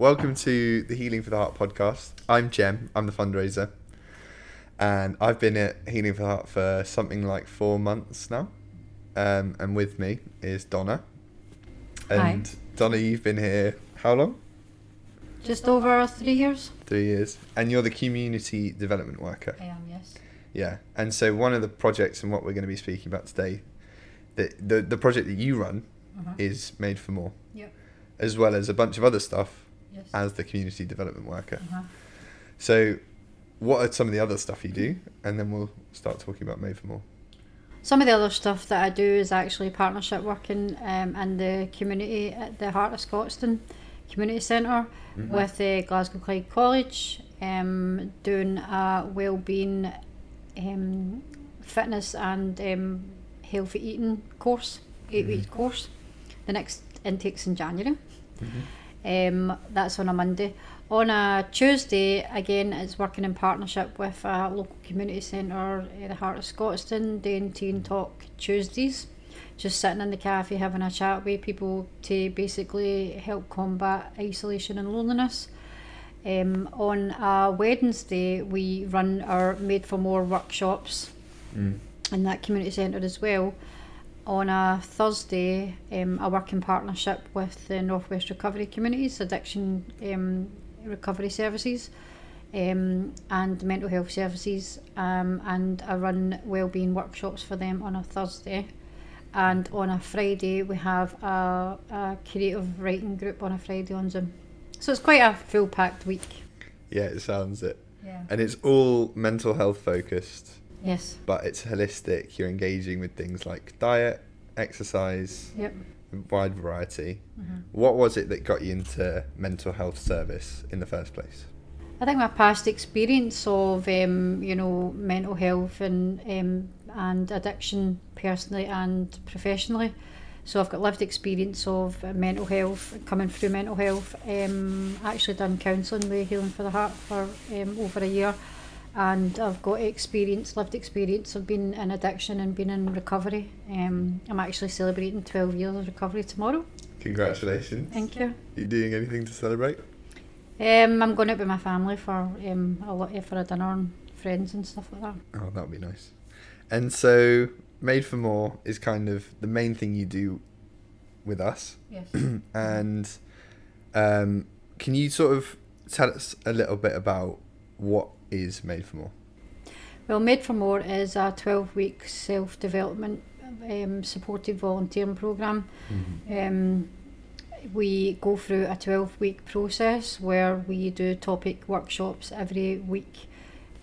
Welcome to the Healing for the Heart podcast. I'm Jem, I'm the fundraiser, and I've been at Healing for the Heart for something like 4 months now, and with me is Donna. And Hi. Donna, you've been here how long? Just over 3 years? 3 years. And you're the community development worker. I am, yes. Yeah, and so one of the projects and what we're going to be speaking about today, the project that you run is Made for More. Yep. As well as a bunch of other stuff Yes. as the community development worker. So what are some of the other stuff you do? And then we'll start talking about Made for More. Some of the other stuff that I do is actually partnership working in the community at the Heart of Scotstoun Community Centre with Glasgow Clyde College, doing a wellbeing, fitness and healthy eating course, 8-week course. The next intake's in January. That's on a Monday. On a Tuesday, again, it's working in partnership with a local community centre, the Heart of Scotstoun, doing Teen Talk Tuesdays. Just sitting in the cafe having a chat with people to basically help combat isolation and loneliness. On a Wednesday, we run our Made for More workshops in that community centre as well. On a Thursday, I work in partnership with the North West Recovery Communities, Addiction Recovery Services and Mental Health Services, and I run wellbeing workshops for them on a Thursday. And on a Friday, we have a creative writing group on a Friday on Zoom. So it's quite a full-packed week. Yeah, it sounds it. Yeah. And it's all mental health focused. Yes. But it's holistic. You're engaging with things like diet, exercise, Yep. wide variety. What was it that got you into mental health service in the first place? I think my past experience of mental health and addiction personally and professionally. So I've got lived experience of mental health, coming through mental health. Actually done counselling with Healing for the Heart for over a year, and I've got lived experience of being in addiction and being in recovery. I'm actually celebrating 12 years of recovery tomorrow. Congratulations. Thank you. You doing anything to celebrate? I'm going out with my family for a dinner and friends and stuff like that. Oh, that would be nice. And so Made for More is kind of the main thing you do with us. Yes. And can you sort of tell us a little bit about what is Made for More? Well, Made for More is a 12-week self-development supported volunteering programme. We go through a 12-week process where we do topic workshops every week,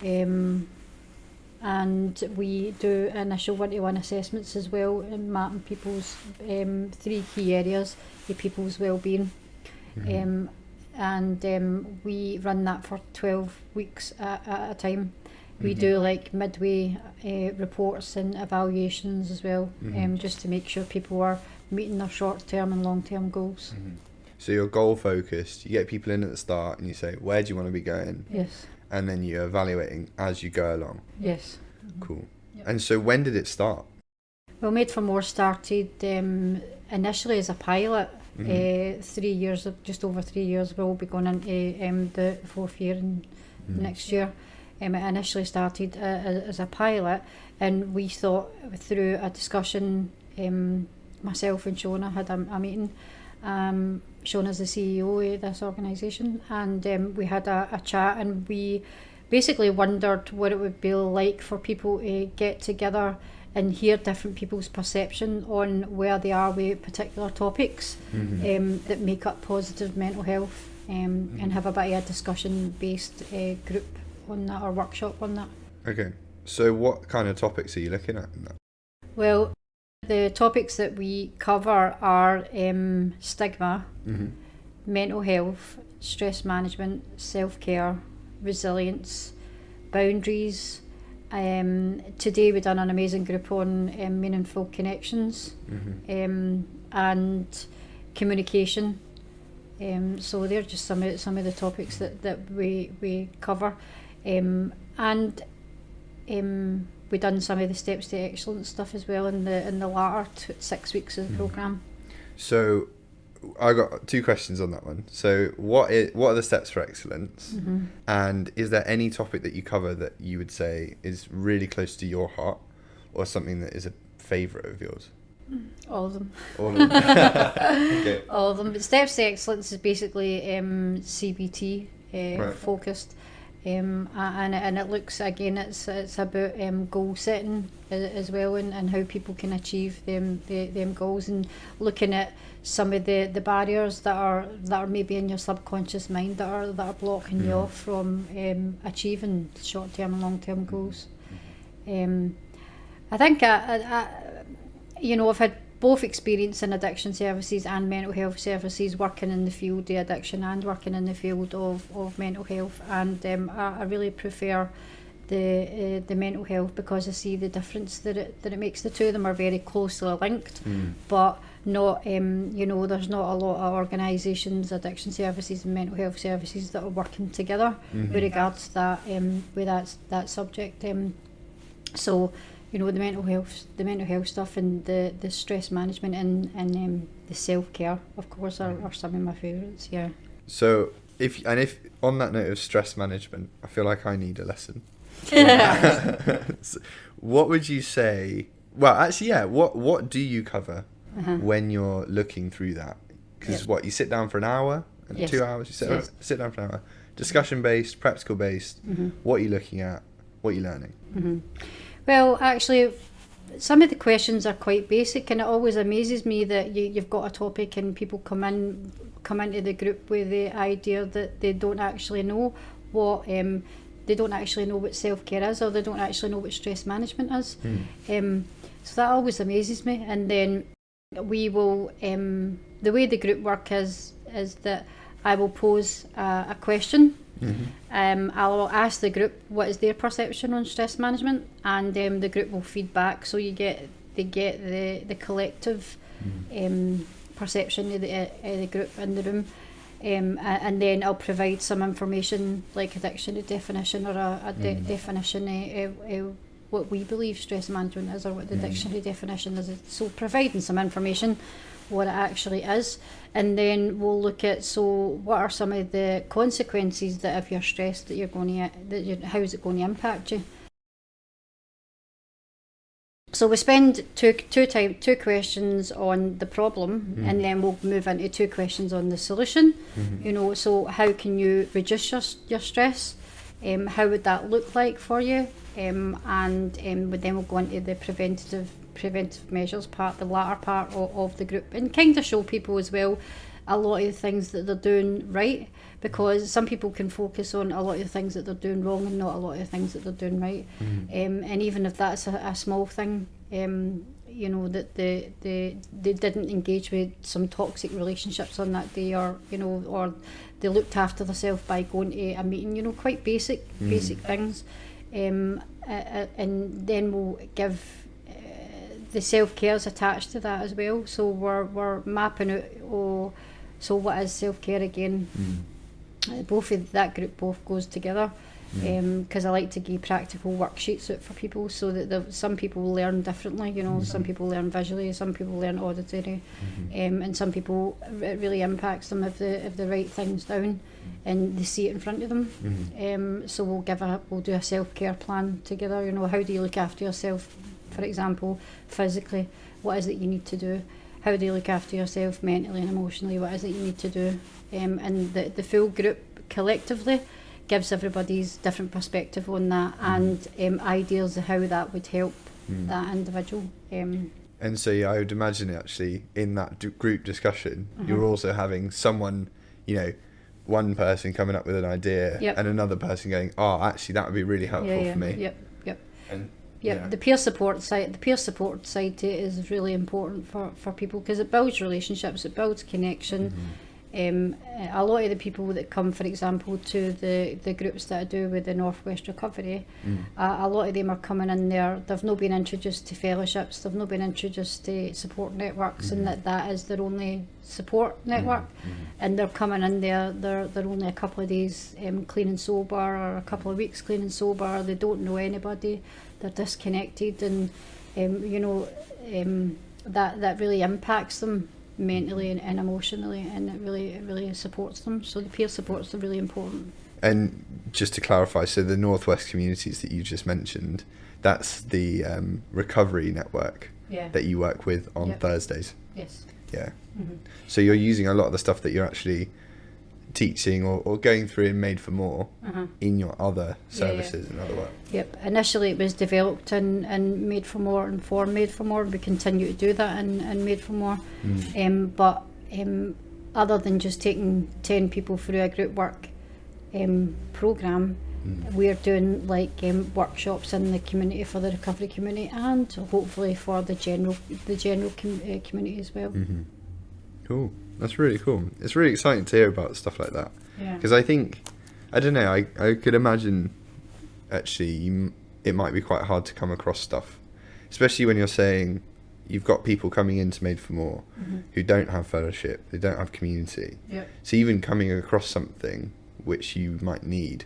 and we do initial 1-to-1 assessments as well, in mapping people's 3 key areas of people's well-being. And we run that for 12 weeks at a time. We do like midway reports and evaluations as well, just to make sure people are meeting their short-term and long-term goals. So you're goal focused. You get people in at the start and you say, where do you want to be going? Yes. And then you're evaluating as you go along. Yes. Cool. Yep. And so when did it start? Well, Made for More started initially as a pilot. 3 years, just over 3 years. We'll be going into the 4th year next year. It initially started as a pilot, and we thought through a discussion, myself and Shona had a meeting. Shona's the CEO of this organisation, and we had a chat, and we basically wondered what it would be like for people to get together and hear different people's perception on where they are with particular topics that make up positive mental health, and have a bit of a discussion-based group on that, or workshop on that. Okay. So what kind of topics are you looking at in that? Well, the topics that we cover are stigma, mental health, stress management, self-care, resilience, boundaries. Today we've done an amazing group on meaningful connections, and communication. So they're just some of the topics that we cover, and we've done some of the steps to excellence stuff as well in the latter 6 weeks of the programme. So I got two questions on that one. So what are the steps for excellence? Mm-hmm. And is there any topic that you cover that you would say is really close to your heart, or something that is a favourite of yours? All of them. All of them. Okay. All of them. But Steps to Excellence is basically CBT Right. focused. And it looks, again, it's about goal setting as well, and how people can achieve them goals, and looking at some of the barriers that are maybe in your subconscious mind that are blocking you off from achieving short-term and long-term goals. I think I've had both experience in addiction services and mental health services, working in the field of addiction and working in the field of mental health, and I really prefer the mental health, because I see the difference that it makes. The two of them are very closely linked, but not there's not a lot of organisations, addiction services and mental health services, that are working together with regards to that subject. So the mental health stuff, and the stress management, and the self-care, of course, are some of my favourites. Yeah. So if on that note of stress management, I feel like I need a lesson. So what would you say? Well, actually, yeah. What do you cover when you're looking through that? Because you sit down for an hour, and Yes. 2 hours. You sit down for an hour. Discussion based, practical based. What are you looking at? What are you learning? Well, actually, some of the questions are quite basic, and it always amazes me that you've got a topic and people come into the group with the idea that they don't actually know what self-care is, or they don't actually know what stress management is. So that always amazes me. And then we will, the way the group work is that I will pose a question. I'll ask the group what is their perception on stress management, and the group will feed back, so they get the collective perception of the group in the room, and then I'll provide some information, like a dictionary definition, or a definition of what we believe stress management is, or what the dictionary definition is. So providing some information what it actually is, and then we'll look at, so what are some of the consequences that if you're stressed how is it going to impact you. So we spend two questions on the problem, and then we'll move into 2 questions on the solution. So how can you reduce your stress? How would that look like for you? And then we'll go into the preventive measures part, the latter part of the group, and kind of show people as well a lot of the things that they're doing right, because some people can focus on a lot of the things that they're doing wrong and not a lot of the things that they're doing right. And even if that's a small thing, that they didn't engage with some toxic relationships on that day, or they looked after themselves by going to a meeting, quite basic things. And then we'll give the self-care's attached to that as well. So we're mapping out, so what is self-care again? Both of that group goes together, because I like to give practical worksheets out for people, so that some people learn differently. Some people learn visually, some people learn auditory, and some people, it really impacts them if they write things down and they see it in front of them. So we'll do a self-care plan together. How do you look after yourself, for example, physically? What is it you need to do? How do you look after yourself mentally and emotionally? What is it you need to do? And the full group collectively gives everybody's different perspective on that, and ideas of how that would help that individual. And so I would imagine actually in that group discussion, you're also having someone, one person coming up with an idea, and another person going, "Oh, actually, that would be really helpful for me." Yep. And the peer support side to it is really important for people, because it builds relationships, it builds connection. A lot of the people that come, for example, to the groups that I do with the Northwest Recovery, a lot of them are coming in there, they've not been introduced to fellowships, they've not been introduced to support networks, and that is their only support network, and they're coming in there, they're only a couple of days clean and sober, or a couple of weeks clean and sober, they don't know anybody, they're disconnected, and that really impacts them mentally and emotionally, and it really supports them. So the peer supports are really important. And just to clarify, so the Northwest communities that you just mentioned, that's the recovery network that you work with on Thursdays. Yes. Yeah. Mm-hmm. So you're using a lot of the stuff that you're actually teaching or going through in Made for More in your other services and other work. Yep. Initially it was developed and Made for More and for Made for More. We continue to do that and Made for More. But other than just taking 10 people through a group work programme, we're doing like workshops in the community for the recovery community, and hopefully for the general community as well. Mm-hmm. Cool. That's really cool. It's really exciting to hear about stuff like that. Yeah. Because I think, I don't know, I could imagine actually it might be quite hard to come across stuff, especially when you're saying you've got people coming into Made for More who don't have fellowship, they don't have community. Yep. So even coming across something which you might need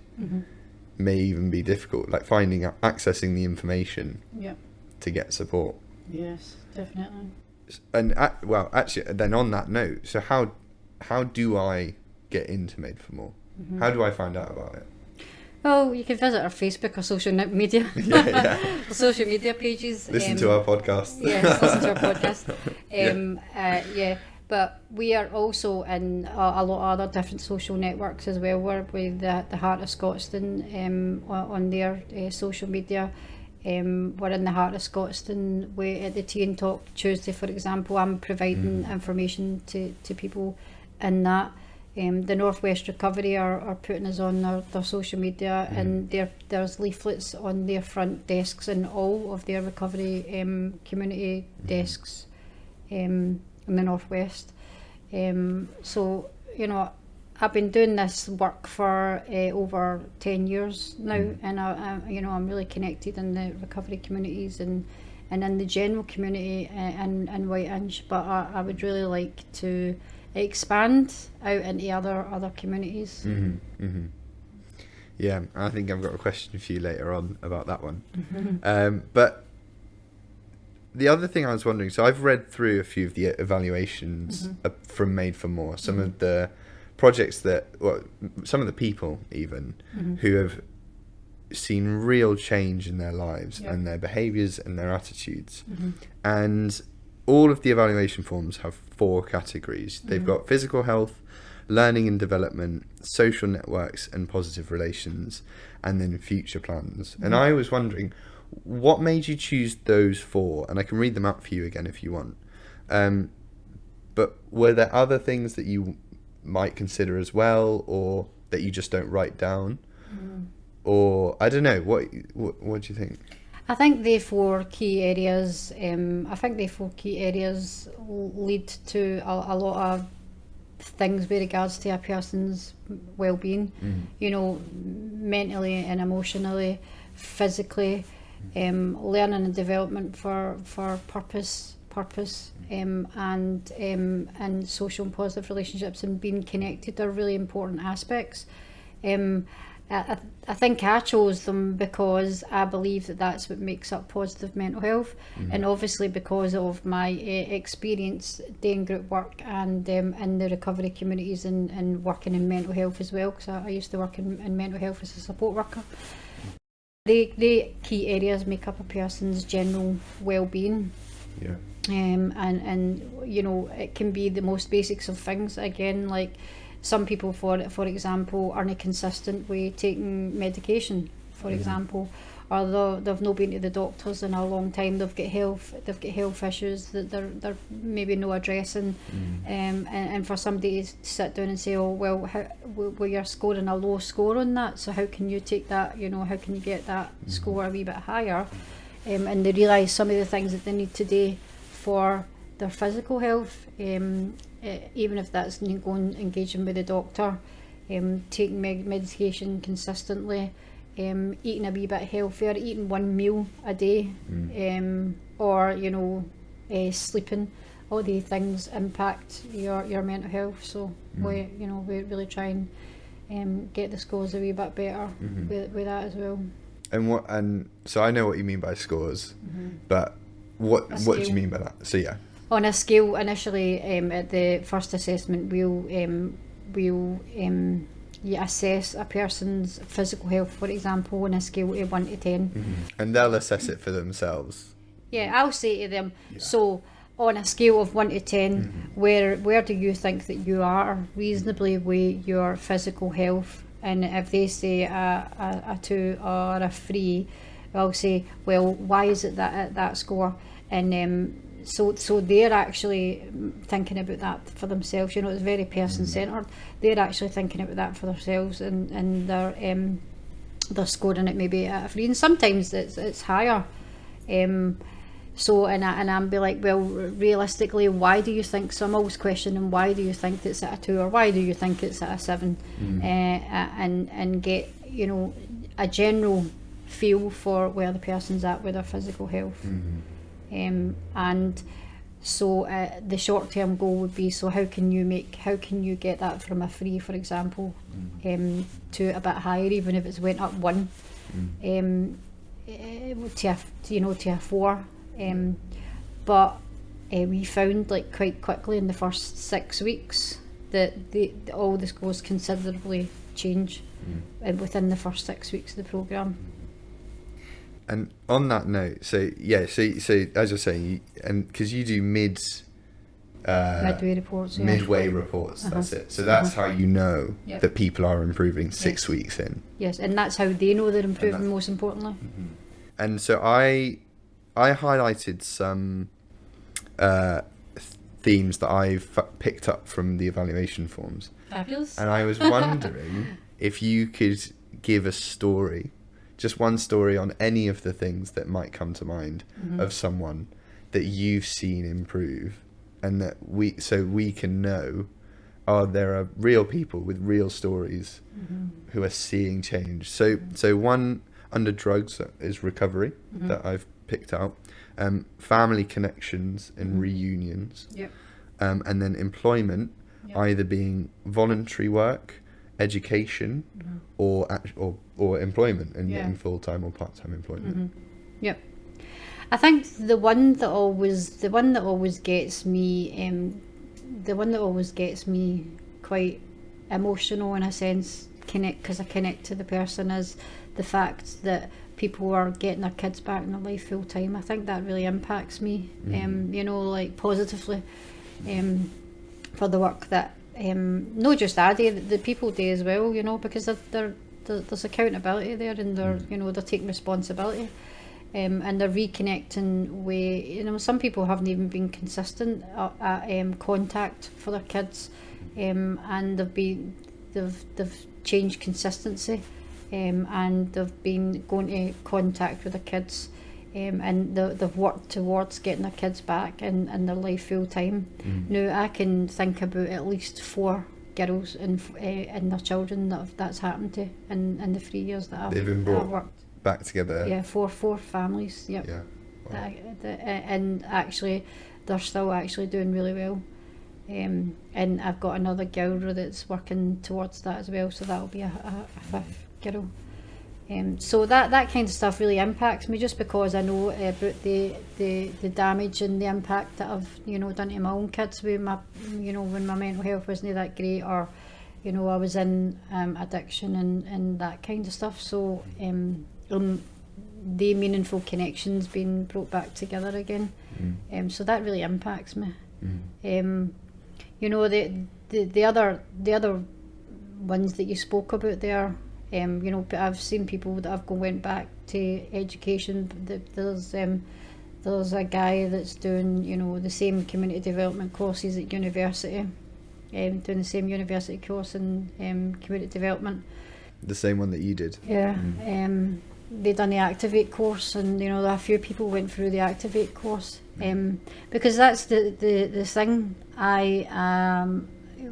may even be difficult, like accessing the information to get support. Yes, definitely. And well, actually, then on that note, so how do I get into Made for More? How do I find out about it? Well, you can visit our Facebook or social media, social media pages. Listen to our podcast. Yes, listen to our podcast. But we are also in a lot of other different social networks as well. We're with the Heart of Scotstoun on their social media. We're in the Heart of Scotstoun. We're at the Tea and Talk Tuesday, for example. I'm providing information to people in that. The Northwest Recovery are putting us on their social media, and there's leaflets on their front desks and all of their recovery community desks in the Northwest. So, you know, I've been doing this work for over 10 years now, and I'm really connected in the recovery communities and in the general community in Whiteinch. But I would really like to expand out into other communities. Yeah, I think I've got a question for you later on about that one. But the other thing I was wondering, so I've read through a few of the evaluations from Made for More, some of the projects some of the people even who have seen real change in their lives and their behaviours and their attitudes. And all of the evaluation forms have 4 categories. They've got physical health, learning and development, social networks and positive relations, and then future plans. And I was wondering, what made you choose those 4? And I can read them out for you again if you want. But were there other things that you might consider as well, or that you just don't write down? Or I don't know, what do you think? I think the 4 key areas lead to a lot of things with regards to a person's well-being, you know, mentally and emotionally, physically, learning and development for purpose, and social and positive relationships and being connected are really important aspects. I think I chose them because I believe that that's what makes up positive mental health, and obviously because of my experience doing group work and in the recovery communities and working in mental health as well, because I used to work in mental health as a support worker. The key areas make up a person's general well-being. Yeah. And you know, it can be the most basics of things, again, like some people, for example, aren't consistent with taking medication, for example, or they've not been to the doctors in a long time. They've got health issues that they're maybe not addressing, and for somebody to sit down and say, oh well, you're scoring a low score on that, so how can you take that? You know, how can you get that score a wee bit higher? And they realise some of the things that they need to do for their physical health, even if that's going engaging with the doctor, taking medication consistently, eating a wee bit healthier, eating 1 meal a day, or you know, sleeping. All these things impact your mental health. So we really try and get the scores a wee bit better with that as well. And so I know what you mean by scores, but what do you mean by that? So yeah. on a scale initially at the first assessment, we'll you assess a person's physical health, for example, on a scale of 1 to 10. And they'll assess it for themselves. Yeah, I'll say to them, so on a scale of 1 to 10, where do you think that you are reasonably with your physical health? And if they say a 2 or a 3, I'll say, well, why is it that at that score? And so they're actually thinking about that for themselves. It's very person-centred. They're actually thinking about that for themselves, and they're scoring it maybe at a 3, and sometimes it's higher. So I'm be like, well, realistically, why do you think? So I'm always questioning, why do you think it's at a 2, or why do you think it's at a 7, and get a general feel for where the person's at with their physical health. And so the short-term goal would be, so how can you get that from a 3, for example, to a bit higher, even if it's went up 1, to a 4. But we found quite quickly in the first 6 weeks that all the scores considerably change within the first 6 weeks of the programme. And on that note, so as you're saying, and because you do midway reports, midway reports, that's it. So that's how you know that people are improving 6 weeks in. Yes, and that's how they know they're improving, most importantly. And so I highlighted some themes that I've picked up from the evaluation forms. Fabulous. And I was wondering if you could give a story, just one story on any of the things that might come to mind of someone that you've seen improve, and that we can know, there are real people with real stories who are seeing change. So one under drugs is recovery that I've picked out, family connections and reunions, and then employment, either being voluntary work, education, or employment, and getting full-time or part-time employment. Yep. I think the one that always gets me, quite emotional in a sense, because I connect to the person, is the fact that people are getting their kids back in their life full time. I think that really impacts me, positively, for the work that not just I do, the people do as well, because there's accountability there, and they're taking responsibility, and they're reconnecting with, some people haven't even been consistent at contact for their kids, and they've changed consistency, and they've been going to contact with their kids, and they've worked towards getting their kids back in their life full time. Now I can think about at least 4 girls and their children that's happened to in the 3 years that They've been brought worked back together. Yeah, four families. Yep. Yeah. Wow. And actually, they're still actually doing really well. And I've got another girl that's working towards that as well, so that'll be a 5th girl. So that kind of stuff really impacts me, just because I know about the damage and the impact that I've done to my own kids with my when my mental health wasn't that great, or I was in addiction and that kind of stuff. So the meaningful connections being brought back together again. So that really impacts me. The other ones that you spoke about there, I've seen people that have went back to education. There's a guy that's doing the same community development courses at university, doing the same university course in community development. The same one that you did. Yeah. They done the Activate course, and a few people went through the Activate course, because that's the thing.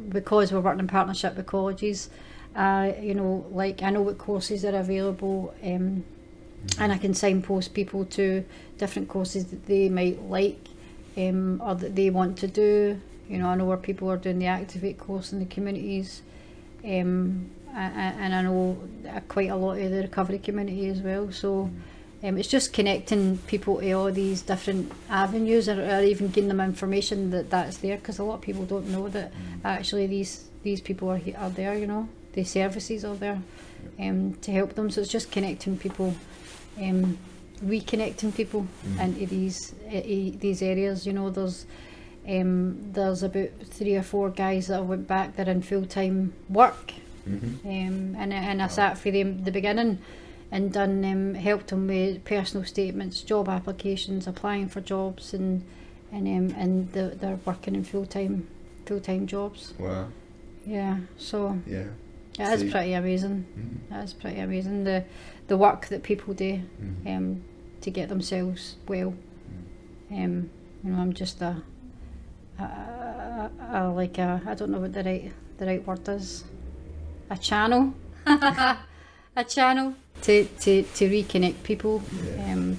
Because we're working in partnership with colleges, I know what courses are available, and I can signpost people to different courses that they might like, or that they want to do. I know where people are doing the Activate course in the communities, and I know quite a lot of the recovery community as well. So it's just connecting people to all these different avenues, or even giving them information that's there, because a lot of people don't know that actually these people are there, you know, the services are there to help them. So it's just connecting people, reconnecting people into these areas. You know, there's about 3 or 4 guys that I went back, they're in full-time work, and I sat for them the beginning and done helped them with personal statements, job applications, applying for jobs, and they're working in full-time jobs. Wow. Yeah, so Yeah. it is pretty amazing. That is pretty amazing, the work that people do to get themselves well. You know, I'm just I don't know what the right word is. A channel. A channel to reconnect people.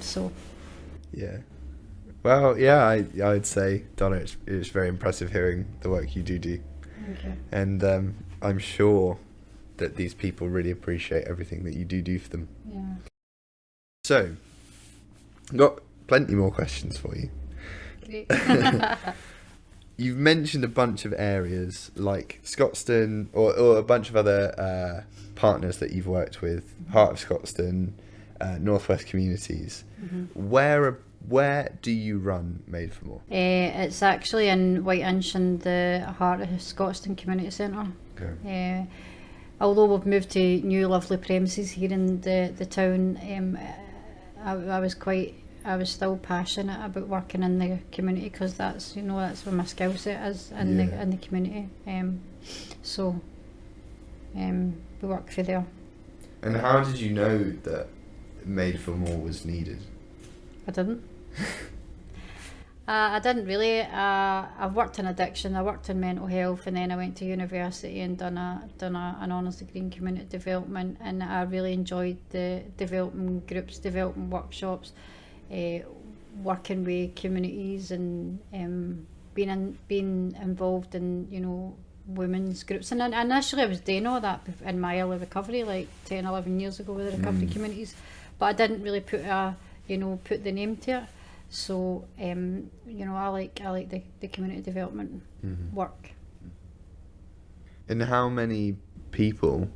So Yeah. Well, yeah, I'd say, Donna, it's very impressive hearing the work you do. thank you. And I'm sure that these people really appreciate everything that you do for them. Yeah. So, got plenty more questions for you. Great. You've mentioned a bunch of areas like Scotstoun, or a bunch of other partners that you've worked with, Heart of Scotstoun, Northwest Communities. Where do you run Made for More? It's actually in White Inch in the Heart of Scotstoun Community Centre. Okay. Although we've moved to new lovely premises here in the town, I was still passionate about working in the community, because that's where my skill set is, in the community. So we work for there. And how did you know that Made for More was needed? I didn't. I didn't really. I've worked in addiction, I worked in mental health, and then I went to university and done an honours degree in community development, and I really enjoyed the development groups, development workshops, working with communities, and being involved in, you know, women's groups. And initially I was doing all that in my early recovery, like 10, 11 years ago, with the recovery communities, but I didn't really put the name to it. So you know, I like the community development work. And how many people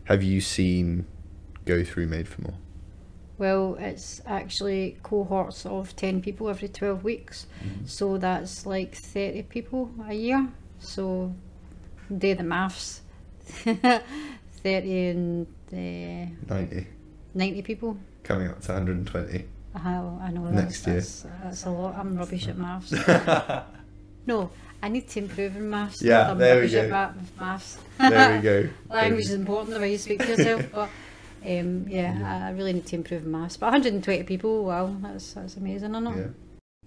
have you seen go through Made for More? Well, it's actually cohorts of 10 people every 12 weeks. So that's like 30 people a year. So do the maths. 30 and 90 people. Coming up to 120. I know Next year. That's a lot. I'm rubbish at maths. No, I need to improve in maths. Yeah, I'm there we rubbish go. at maths. There we go. Language is important the way you speak to yourself, but I really need to improve in maths. But 120 people, wow, that's amazing, isn't it?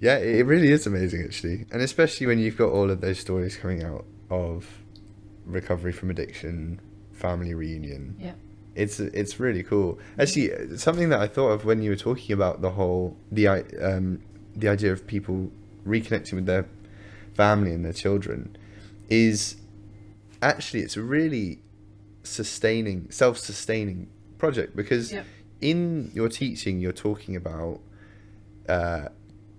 Yeah, it really is amazing, actually. And especially when you've got all of those stories coming out of recovery from addiction, family reunion. Yeah. It's really cool. Actually, something that I thought of when you were talking about the idea of people reconnecting with their family and their children, is actually it's a really self-sustaining project, because in your teaching you're talking about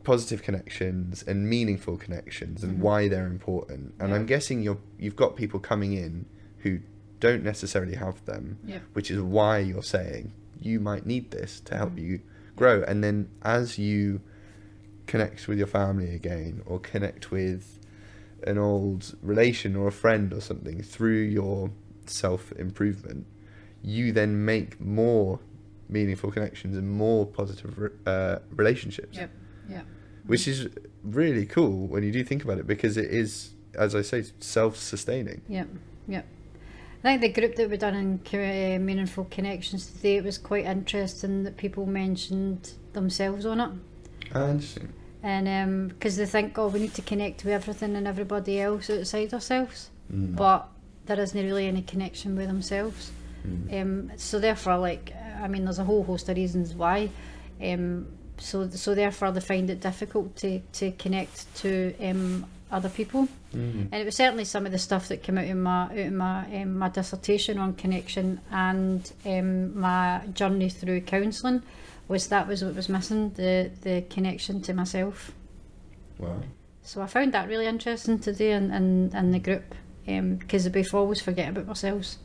positive connections and meaningful connections and why they're important. And I'm guessing you've got people coming in who don't necessarily have them, which is why you're saying you might need this to help you grow. And then as you connect with your family again, or connect with an old relation or a friend or something through your self-improvement, you then make more meaningful connections and more positive relationships. Which is really cool when you do think about it, because it is, as I say, self-sustaining. I think the group that we done in Meaningful Connections today, it was quite interesting that people mentioned themselves on it. Interesting. And because they think, we need to connect with everything and everybody else outside ourselves, but there isn't really any connection with themselves. So therefore, there's a whole host of reasons why. So therefore they find it difficult to connect to other people. And it was certainly some of the stuff that came out in my dissertation on connection, and my journey through counselling was what was missing, the connection to myself. Wow. So I found that really interesting to do in the group, because we always forget about ourselves,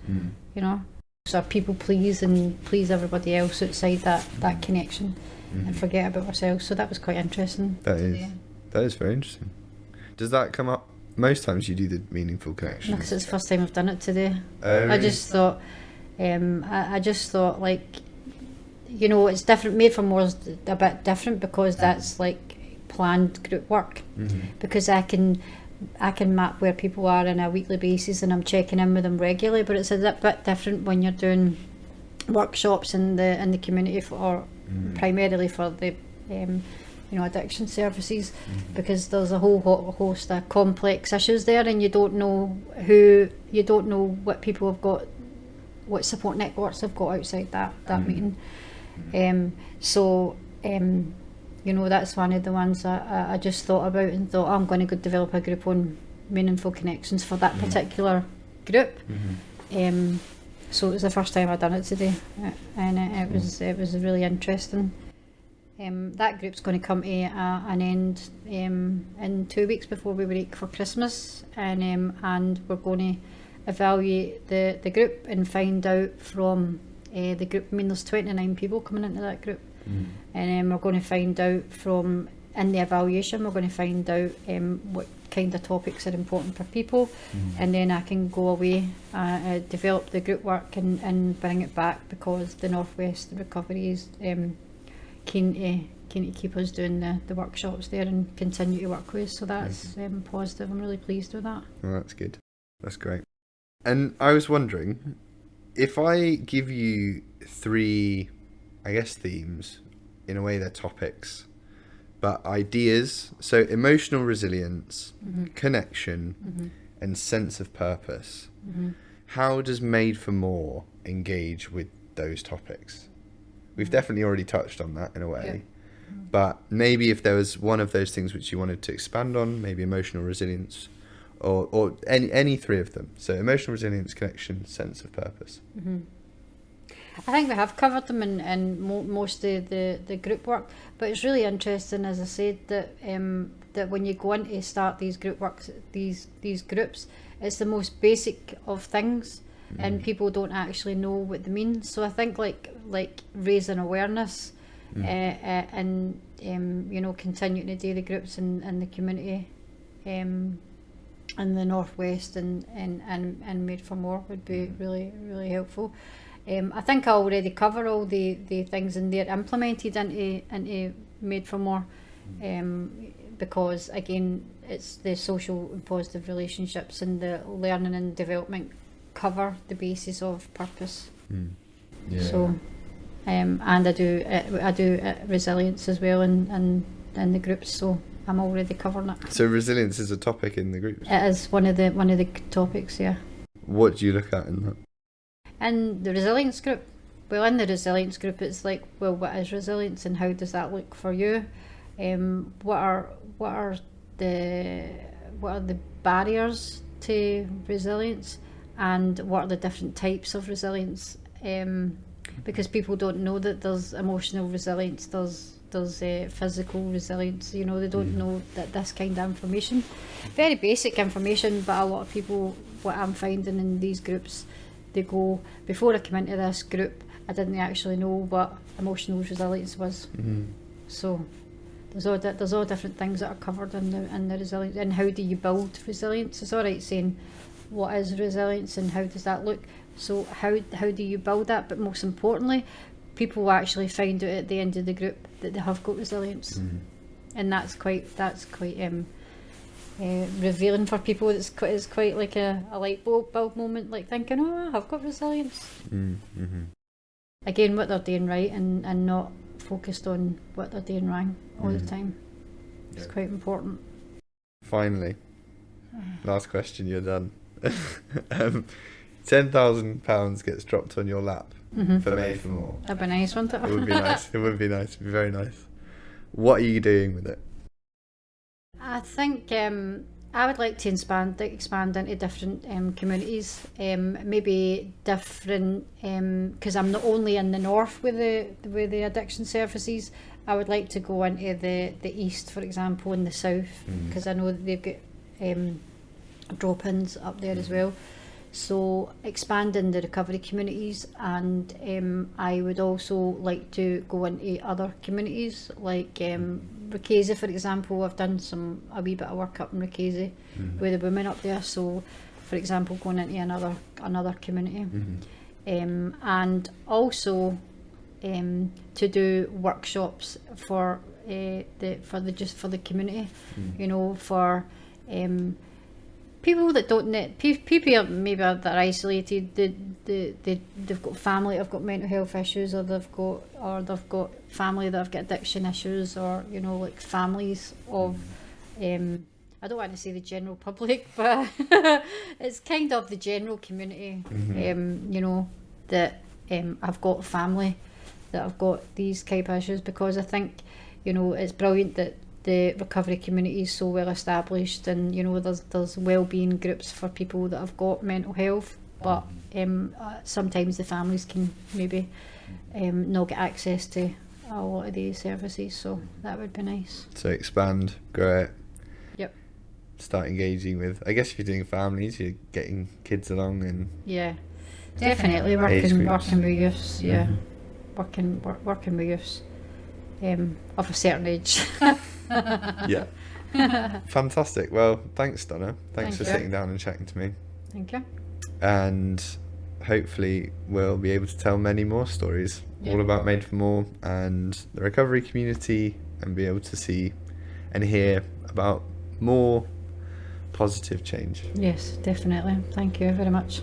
you know. So people please and please everybody else outside that connection, and forget about ourselves. So that was quite interesting. That is very interesting. Does that come up most times you do the meaningful connections? No, because it's the first time I've done it today. Oh, I just thought, I just thought, like, you know, it's different. Made for More is a bit different because that's like planned group work, because I can map where people are on a weekly basis and I'm checking in with them regularly. But it's a bit different when you're doing workshops in the community primarily for the addiction services, because there's a whole host of complex issues there, and you don't know what people have got, what support networks have got outside that meeting. That's one of the ones I just thought about and thought, I'm going to go develop a group on meaningful connections for that particular group. So it was the first time I'd done it today, and it was really interesting. That group's going to come to an end in 2 weeks before we break for Christmas, and we're going to evaluate the group and find out from the group. I mean, there's 29 people coming into that group, and we're going to find out in the evaluation, we're going to find out what kind of topics are important for people, and then I can go away, develop the group work and bring it back, because the Northwest Recovery is keen to keep us doing the workshops there and continue to work with. So that's positive. I'm really pleased with that. Well, that's good. That's great. And I was wondering, if I give you 3, I guess, themes, in a way they're topics, but ideas, so emotional resilience, connection, and sense of purpose, how does Made for More engage with those topics? We've definitely already touched on that in a way, but maybe if there was one of those things which you wanted to expand on, maybe emotional resilience, or any 3 of them. So emotional resilience, connection, sense of purpose. I think we have covered them in most of the group work, but it's really interesting, as I said, that when you go in to start these group works, these groups, it's the most basic of things, and people don't actually know what they mean. So I think like raising awareness, and continuing to do the groups in the community, in the Northwest and Made for More would be really, really helpful. I think I already cover all the things in there implemented into Made for More, because again, it's the social and positive relationships and the learning and development cover the basis of purpose. So and I do resilience as well in the groups, so I'm already covering it. So resilience is a topic in the groups? It is one of the topics, yeah. What do you look at in that? In the resilience group, in the resilience group, it's like, well, what is resilience and how does that look for you? What are the barriers to resilience, and what are the different types of resilience? Because people don't know that there's emotional resilience, there's physical resilience. They don't know that this kind of information, very basic information, but a lot of people, what I'm finding in these groups, they go, before I come into this group, I didn't actually know what emotional resilience was. So there's all different things that are covered in the resilience. And how do you build resilience? It's all right saying what is resilience and how does that look. So how do you build that? But most importantly, people will actually find out at the end of the group that they have got resilience, and that's quite revealing for people. It's quite like a light bulb moment, like thinking, oh, I've got resilience. Again, what they're doing right and not focused on what they're doing wrong all the time. It's quite important. Finally, last question, you're done. £10,000 gets dropped on your lap for Made for More. That'd be nice, wouldn't it? It would be nice. It would be nice. It'd be very nice. What are you doing with it? I think I would like to expand into different communities, maybe different, because I'm not only in the north with the addiction services. I would like to go into the east, for example, and the south, because I know that they've got drop-ins up there as well. So expanding the recovery communities, and I would also like to go into other communities like Rickazy, for example. I've done a wee bit of work up in Rickazy with the women up there. So, for example, going into another community, and also to do workshops for the community, you know, for people that don't need, people maybe that are isolated, they've got family that have got mental health issues, or they've got family that have got addiction issues, or, you know, like families of I don't want to say the general public, but it's kind of the general community, you know, that I've got family that have got these type of issues, because I think, you know, it's brilliant that the recovery community is so well established, and, you know, there's wellbeing groups for people that have got mental health, but sometimes the families can maybe not get access to a lot of these services, so that would be nice. So expand, grow it. Yep. Start engaging with, I guess if you're doing families, you're getting kids along, and yeah, definitely working with youths, yeah, working with youths of a certain age. Yeah. Fantastic. Well, thanks, Donna. Thanks for sitting down and chatting to me. Thank you. And hopefully we'll be able to tell many more stories all about Made for More and the recovery community, and be able to see and hear about more positive change. Yes, definitely. Thank you very much.